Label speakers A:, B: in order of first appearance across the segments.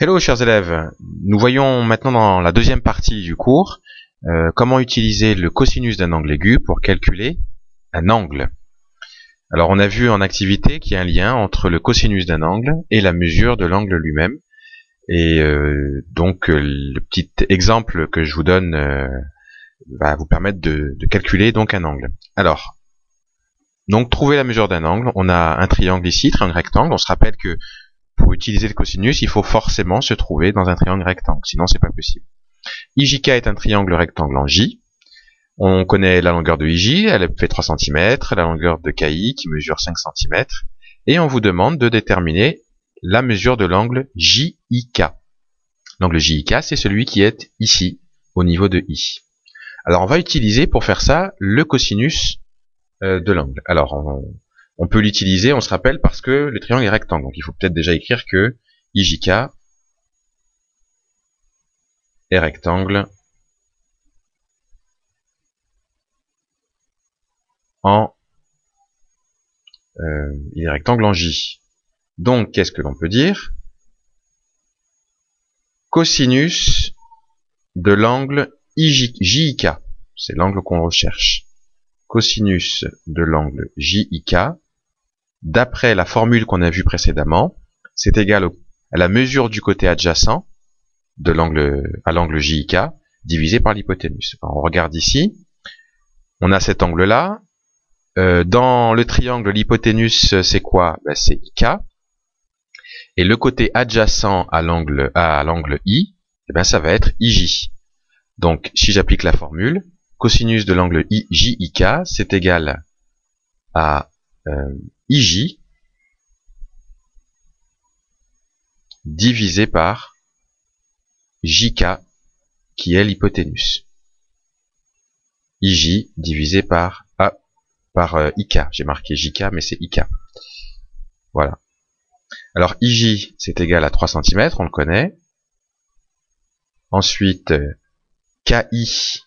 A: Hello chers élèves, nous voyons maintenant dans la deuxième partie du cours comment utiliser le cosinus d'un angle aigu pour calculer un angle. Alors on a vu en activité qu'il y a un lien entre le cosinus d'un angle et la mesure de l'angle lui-même. Et donc le petit exemple que je vous donne va vous permettre de calculer donc un angle. Alors, donc trouver la mesure d'un angle, on a un triangle ici, triangle rectangle, on se rappelle que pour utiliser le cosinus, il faut forcément se trouver dans un triangle rectangle, sinon c'est pas possible. IJK est un triangle rectangle en J. On connaît la longueur de IJ, elle fait 3 cm, la longueur de KI qui mesure 5 cm, et on vous demande de déterminer la mesure de l'angle JIK. L'angle JIK, c'est celui qui est ici, au niveau de I. Alors on va utiliser pour faire ça le cosinus de l'angle. Alors on peut l'utiliser, on se rappelle, parce que le triangle est rectangle. Donc il faut peut-être déjà écrire que IJK est rectangle en il est rectangle en J. Donc qu'est-ce que l'on peut dire? Cosinus de l'angle JIK, c'est l'angle qu'on recherche. Cosinus de l'angle JIK, d'après la formule qu'on a vue précédemment, c'est égal à la mesure du côté adjacent de l'angle à l'angle JIK divisé par l'hypoténuse. On regarde ici, on a cet angle-là. Dans le triangle, l'hypoténuse, c'est quoi? C'est IK. Et le côté adjacent à l'angle I, ça va être IJ. Donc, si j'applique la formule, cosinus de l'angle JIK, c'est égal à IJ divisé par JK, qui est l'hypoténuse. IJ divisé par IK. J'ai marqué JK, mais c'est IK. Voilà. Alors, IJ, c'est égal à 3 cm, on le connaît. Ensuite, KI,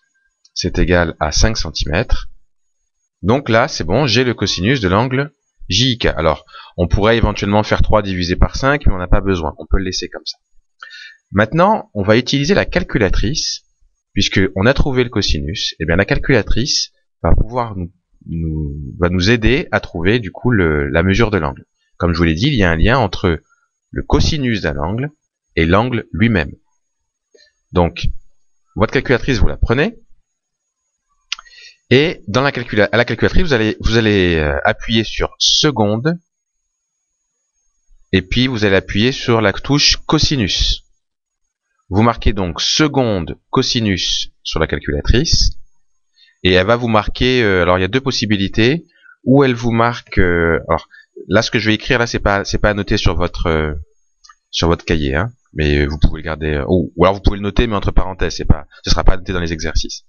A: c'est égal à 5 cm. Donc là, c'est bon, j'ai le cosinus de l'angle JIK. Alors, on pourrait éventuellement faire 3 divisé par 5, mais on n'a pas besoin. On peut le laisser comme ça. Maintenant, on va utiliser la calculatrice, puisqu'on a trouvé le cosinus. Et bien, la calculatrice va pouvoir nous aider à trouver du coup la mesure de l'angle. Comme je vous l'ai dit, il y a un lien entre le cosinus d'un angle et l'angle lui-même. Donc, votre calculatrice, vous la prenez, et dans à la calculatrice, vous allez appuyer sur seconde, et puis vous allez appuyer sur la touche cosinus. Vous marquez donc seconde cosinus sur la calculatrice, et elle va vous marquer, alors il y a deux possibilités, ou elle vous marque, alors là ce que je vais écrire là c'est pas à noter sur votre cahier, hein, mais vous pouvez le garder, ou alors vous pouvez le noter mais entre parenthèses, ce sera pas noté dans les exercices.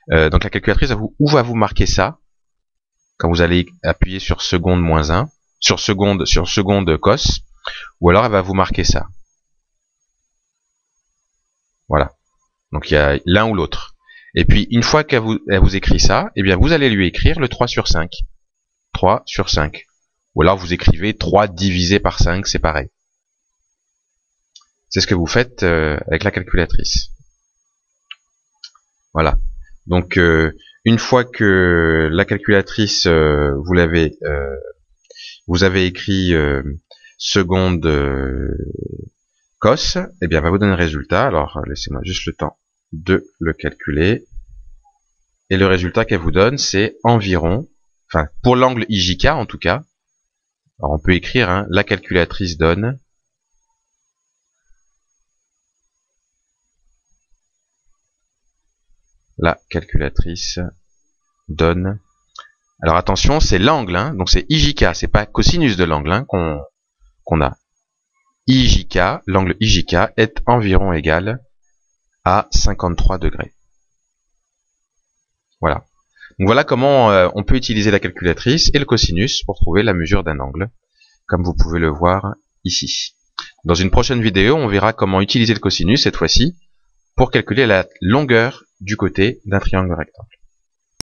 A: Donc la calculatrice va vous marquer ça, quand vous allez appuyer sur seconde moins 1, sur seconde cos, ou alors elle va vous marquer ça. Voilà. Donc il y a l'un ou l'autre. Et puis, une fois qu'elle vous écrit ça, eh bien, vous allez lui écrire le 3 sur 5. 3 sur 5. Ou alors, vous écrivez 3 divisé par 5, c'est pareil. C'est ce que vous faites avec la calculatrice. Voilà. Donc, une fois que la calculatrice, vous avez écrit seconde cos, eh bien, elle va vous donner le résultat. Alors, laissez-moi juste le temps de le calculer, et le résultat qu'elle vous donne, c'est environ, enfin pour l'angle IJK en tout cas, alors on peut écrire, hein, la calculatrice donne alors attention, c'est l'angle, hein, donc c'est IJK, c'est pas cosinus de l'angle, hein, qu'on a. IJK, l'angle IJK est environ égal à 53 degrés. Voilà. Donc voilà comment on peut utiliser la calculatrice et le cosinus pour trouver la mesure d'un angle, comme vous pouvez le voir ici. Dans une prochaine vidéo, on verra comment utiliser le cosinus, cette fois-ci, pour calculer la longueur du côté d'un triangle rectangle.